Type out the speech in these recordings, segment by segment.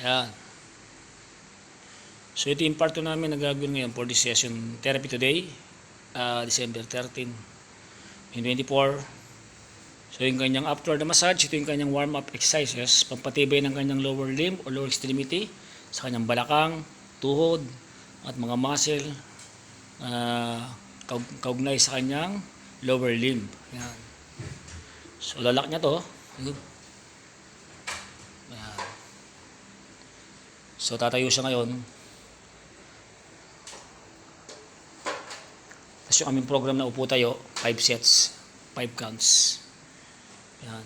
Ayan. So ito yung part 2 namin na gagawin ngayon for this session therapy today, December 13, 2024. So yung kanyang after the massage, ito yung kanyang warm-up exercises, pampatibay ng kanyang lower limb or lower extremity sa kanyang balakang, tuhod, at mga muscle kaugnay sa kanyang lower limb. Ayan. So lalak niya to. Ayan. So tatayo siya ngayon. Tapos yung aming program na upo tayo, 5 sets, 5 counts. Yan.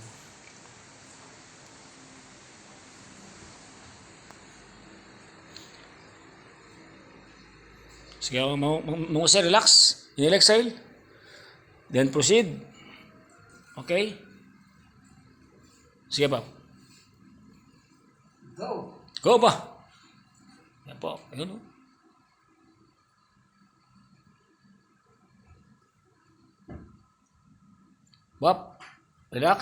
Sige, mga sir, relax. Inhale, exhale. Then proceed. Okay? Sige ba? Go! Go ba? Yan po. Ayun o. Bop. Relax.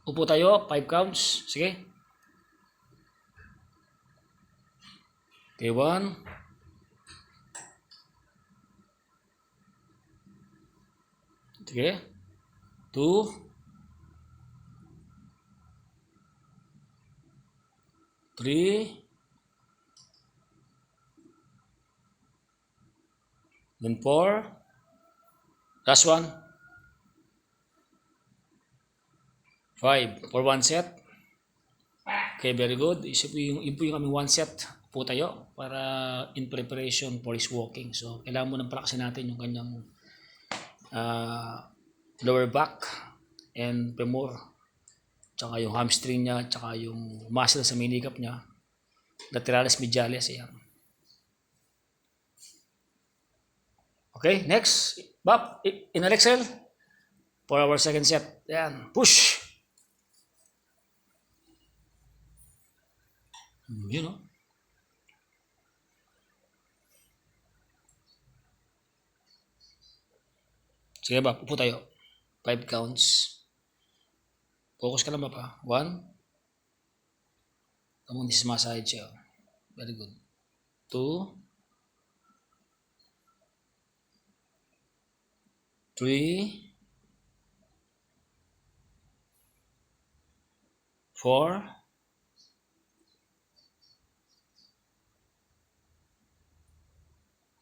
Upo tayo. 5 counts. Sige. Okay, 1. Sige. 2. 3. Then 4. Last one. 5 for 1 set. Okay, very good. Ipo yung aming 1 set po tayo para in preparation for his walking. So, kailangan mo nang palakasin natin yung kanyang lower back and femur. Tsaka yung hamstring niya, tsaka yung muscle sa minikap niya. Lateralis medialis. Ayan. Okay, next. Bop. Inhale, exhale. For our second set. Ayan. Push. You know. Sige ba, upo tayo. 5 counts. Focus ka lang ba pa? 1. Come on, this is massage siya. Very good. 2. 3. 4.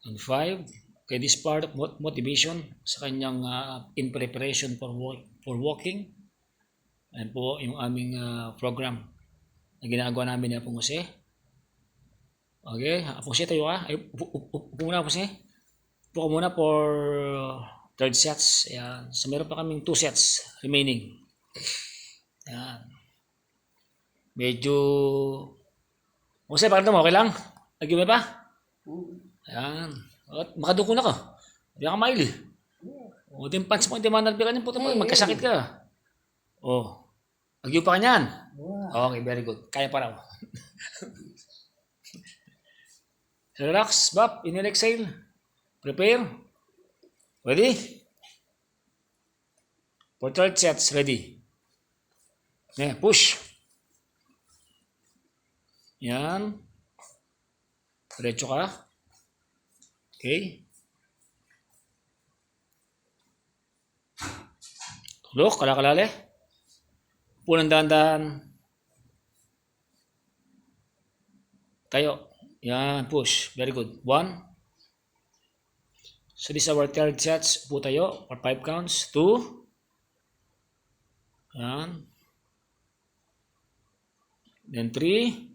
And 5. Okay, this part of motivation sa kanyang in preparation for walking. Ayan po yung aming program na ginagawa namin ni Apong Jose. Okay, Apong Jose, tayo ka. Upo muna, Apong Jose. Upo ka muna for third sets. Ayan. So meron pa kaming 2 sets remaining. Ayan. Medyo... Jose, bakit mo? Okay lang? Lagi mo pa? Ayan. At makaduko na ka. Hindi ka maili. O, din pants mo, hindi manalbikan yung puto mo. Magkasakit ka. O. Nagyo pa ka niyan. Okay, very good. Kaya pa raw. Relax, bop. Inhale, exhale. Prepare. Ready? For third sets, ready. Yeah, push. Yan. Diretso ka. Okay. Tulok, kalakalali. Punang dahan-dahan. Tayo. Yan, push. Very good. 1. So this is our third sets. Upo tayo for 5 counts. 2. Yan. Then 3.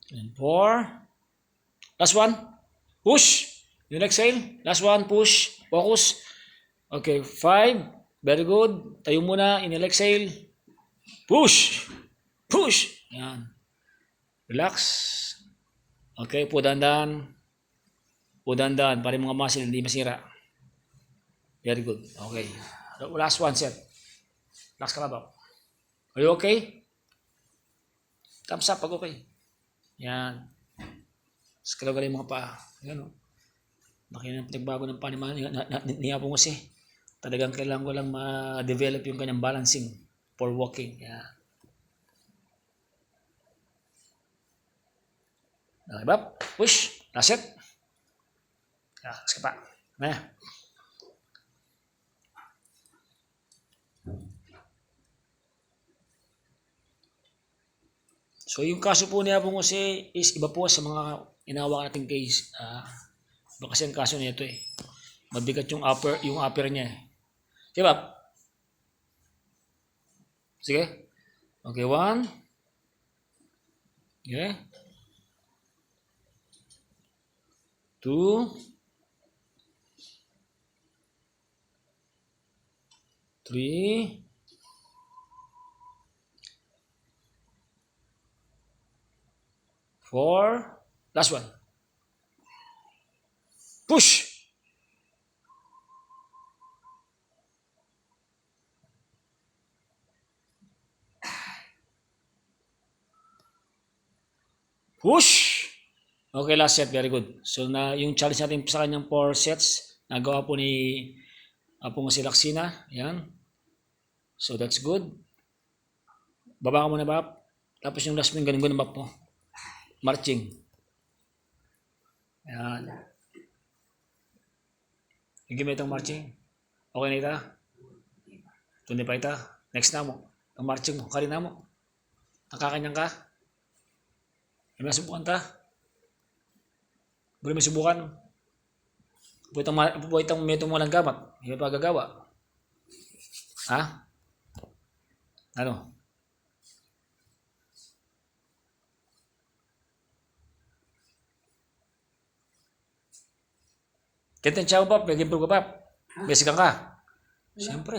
And 4. Last one. Push. You exhale. Last one. Push. Focus. Okay. 5. Very good. Tayo muna. Inhale, exhale. Push. Push. Yan. Relax. Okay. Po dandan. Po dandan. Para yung mga muscle hindi masira. Very good. Okay. Last one set. Relax ka na ba? Are you okay? Thumbs up pag okay. Yan. Skalaw galing mga paa. Yan o. Laki na pinagbago ng paniman ni Apong Jose. Talagang kailangan ko lang ma-develop yung kanyang balancing for walking. Yan. Okay, Bob. Push. That's it. Sige pa. Na. So yung kaso po ni Abong Jose is iba po sa mga inawak nating case. Iba kasi ang kaso nito eh. Mabigat yung upper niya eh. Okay, Bob? Sige. Okay, 1. Okay. 2. 3. 4. Last one. Push. Push. Okay, last set. Very good. So, yung challenge natin sa kanyang 4 sets, nagawa po ni Apong si Laksina. Yan. So, that's good. Baba ka muna, Bap. Tapos yung last mo, yung ganun-ganun, Bap mo. Marching. Yan. Higit mo itong marching. Okay na ita? Tundi pa ita. Next na mo. Ang marching mo. Karina mo. Nakakanyang ka. May masubukan ta. Buli mo subukan. Po itong metong walang gamat. Hindi pa gagawa. Ha? Ano? Kenten siya Pap, nag-improve ka Pap. Basican ka. Siyempre,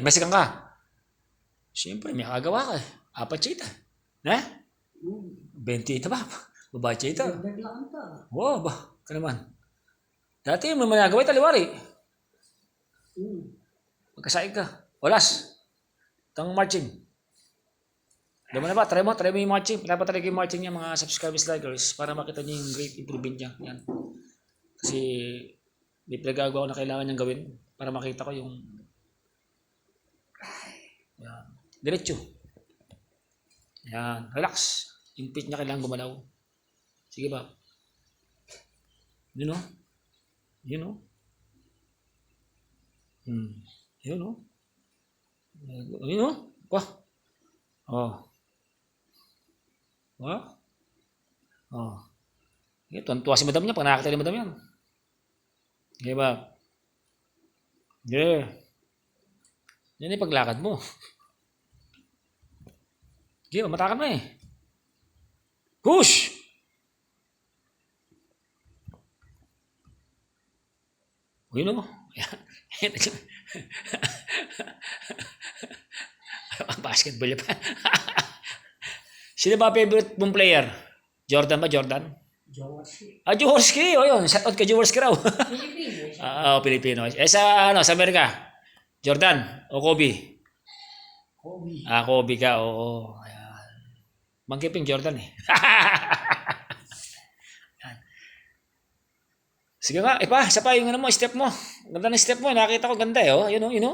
basican ka. Siyempre, may kagawa ka eh. Apat siya ita. Ha? 20 ita Pap. Babae siya ita. Wow, ba? Ka naman. Dati may managawa ita, liwari. Magkasaig ka. Walas. Itang marching. Alam mo na ba? Try mo yung marching. Pinapatry ko yung marching niya mga subscribers likers para makita niyo yung great improvement niya. Yan. Kasi may pinagagawa ko na kailangan niyang gawin para makita ko yung yan. Diretso. Yan. Relax. Yung feet niya kailangan gumalaw. Sige ba? Yun o. Yun o. Yun o. Yun o. Wah. Oh. Wah. Oh. Tuwan-tuwa si madam niya pag nakakita ni madam yan. Okay ba? Yeah. Yan yung paglakad mo. Okay, matakan mo eh. Push! Uy, no? Basketball pa. Sino ba favorite mong player? Jordan ba? Jordan? Jaworski. Jaworski. O yun. Shout out kay Jaworski raw. Pilipino. Pilipino. Sa Amerika? Jordan o Kobe? Kobe. Kobe ka. Oo. Ayan. Mangkiping Jordan eh. Sige nga. Isa pa yung step mo. Ganda ng step mo. Nakita ko ganda eh. Oh. Yun o. Yun o.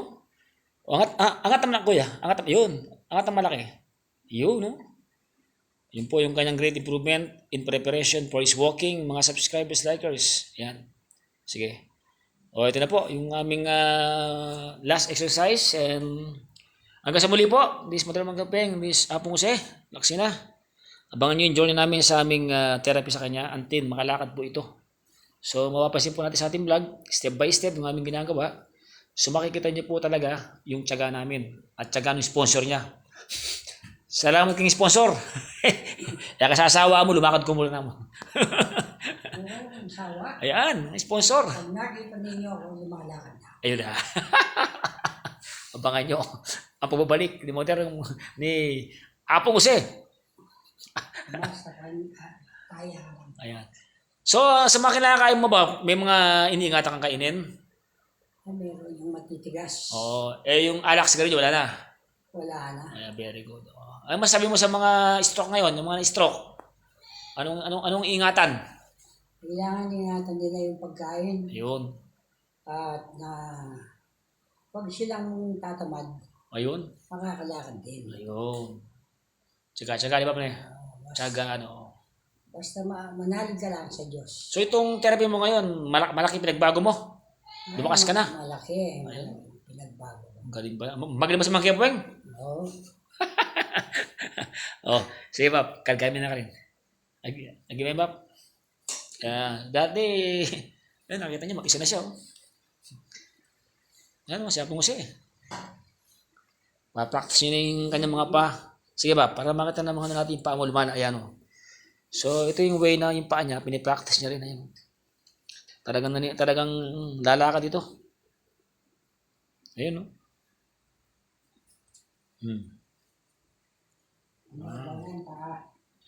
Angat naman kuya. Yun. Angat ang malaki. Yun no. Yun po yung kanyang great improvement in preparation for his walking, mga subscribers, likers. Yan. Sige. Ito na po yung aming last exercise. And hanggang sa muli po. This is Madral Magkapeng. This is Apong Jose. Laksina. Abangan nyo yung journey namin sa aming therapy sa kanya until makalakad po ito. So mapapansin po natin sa ating vlog, step by step yung aming ginagawa. So makikita niyo po talaga yung tiyaga namin at tiyaga ng sponsor niya. Salamat king sponsor. Kaya kasasawa mo, lumakad ko muna naman. Ayan, sponsor. Pag nakita ninyo ako, lumalakad na. Ayun na. Abangan nyo. Ang pagbabalik ni Apong Jose. Basta kaya lang. Ayan. So, sa mga kinakain mo ba, may mga iniingatan kang kainin? Meron yung matitigas. Oo. Yung alak sigarilyo, wala na? Wala na. Ayan, very good. Ano masabi mo sa mga stroke ngayon, yung mga stroke? Anong ingatan? Kailangan ingatan nila yung pagkain. Ayun. At pag silang tatamad, Ayun. makakalakad din. Ayun. Tsaga, di ba pre? Tsaga, Basta manalig ka lang sa Diyos. So itong therapy mo ngayon, malaki pinagbago mo? Lumakas ka na? Malaki. Pinagbago. Ang galing ba? Magaling ba sa mga kepweng? Oo. Oh, sige Pap, kargami na ka rin. Agi ba Pap? Dati, ayun, nakita niyo, mag-isa na siya. Oh. Yan, siya pong eh. Ma-practice niyo na yung kanyang mga pa. Sige ba, para makita na mga natin yung paa mo lumana. Ayan o. So, ito yung way na yung paa niya, pinipractice niya rin. Ayan. Talagang lalakad dito. Ayun o.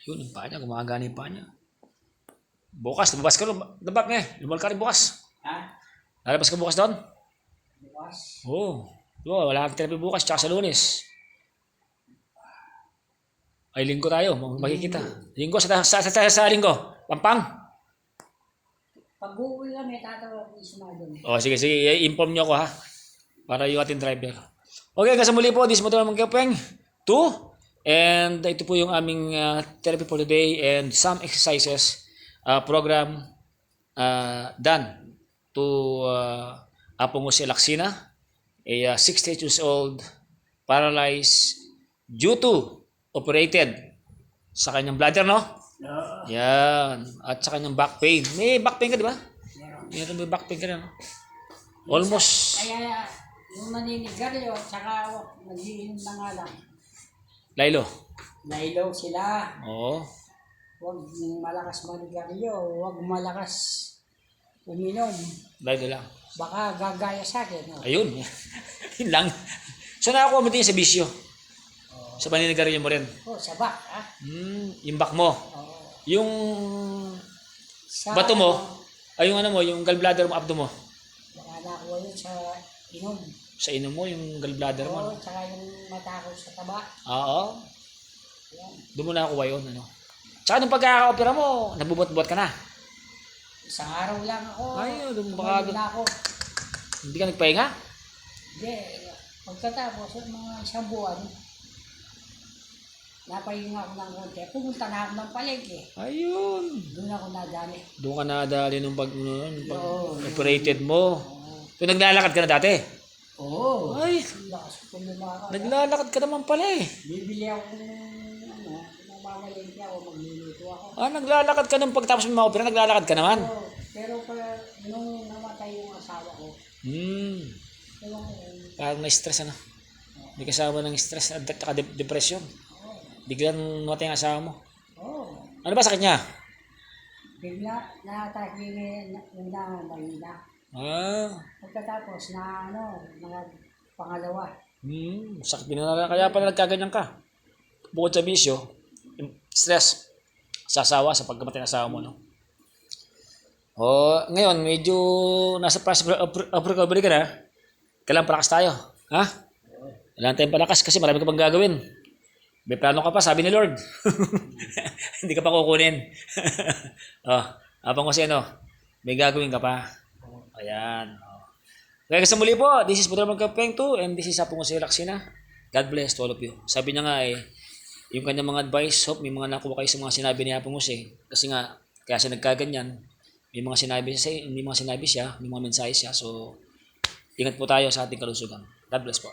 Yun, yung paa niya, gumagana yung paa niya. Bukas, lumabas ka rin. Dabak nga eh. Lumal ka rin bukas. Ha? Lalabas ka bukas doon? Bukas. Oo. Wala kang therapy bukas, tsaka sa Lunes. Ay, linggo tayo. Makikita. Linggo, sa linggo. Pampang. Pag uuwi kami, tatawag ni Sumadon. Sige. I-inform nyo ako ha. Para yung ating driver. Okay, hanggang sa muli po. This is Motor Magkapeng 2. And ito po yung aming therapy for today and some exercises program done to Apong Jose Lacsina, a 68 years old, paralyzed due to operated sa kanyang bladder, no? Oo. Yan. At sa kanyang back pain. May back pain ka, di ba? Meron. May back pain ka na, no? Almost. Kaya yung maninigarilyo at saka mag-iinom na nga lang. Lailo. Nailaw sila. Oo. Huwag malakas manigarilyo. Huwag malakas uminom. Lailo lang. Baka gagaya sa akin. No? Ayun. Yun lang. So nakakuha mo din sa bisyo. Sa paninigarilyo mo rin. Sabak. Ha? Yung back mo. Oo. Yung Sa, bato mo, ay yung ano mo, yung gallbladder mo, abdo mo. Baka nakuha yun sa inom. Sa inom mo, yung gallbladder mo. Oo, tsaka yung mata ko sa taba. Oo. Yan. Doon mo nakakuha yun, ano. Tsaka nung pagkaka-opera mo, nabubot-bot ka na. Isang araw lang ako. Ay, doon tumayo na ako. Hindi ka nagpahinga? Hindi. Pagkatapos, mga isang buwan, napahinga ako ng konti. Pumunta na ako ng palengke. Ayun. Doon ako nadali. Doon ka nadali nung pag Oo. operated mo. Oo. So, naglalakad ka na dati? Oo. Ay, Lakas ko lumakad. naglalakad ka naman pala eh. Bibili ako ng namamalengke ako, magluluto ako. Naglalakad ka nung pagtapos mo ma-opera, naglalakad ka naman. Oo. Pero nung namatay yung asawa ko, ewan ko, Parang na-stress ano. May kasama ng stress at depression. Biglang namatay ang asawa mo. oo. Ano ba sakit niya? Bigla, natagin na mahina. Pagkatapos mga pangalawa. Sakit din na kaya pala nagkaganyan ka. Bukod sa bisyo, yung stress sa asawa, sa pagkamatay ng asawa mo, no? Ngayon, medyo nasa process of recovery ka na. Kailangan palakas tayo. Ha? Kailangan tayong palakas kasi marami ka pang gagawin. May plano ka pa, sabi ni Lord. Hindi ka pa kukunin. Habang kasi may gagawin ka pa. Ayan. Kaya sa muli po, this is Motor Magkapeng 2 and this is Apong Jose Lacsina. God bless to all of you. Sabi niya nga yung kanyang mga advice, hope may mga nakuha kayo sa mga sinabi ni Apong Jose. Kasi nga, kaya siya nagkaganyan. May mga sinabi siya, may mga mensahe siya. So, ingat po tayo sa ating kalusugan. God bless po.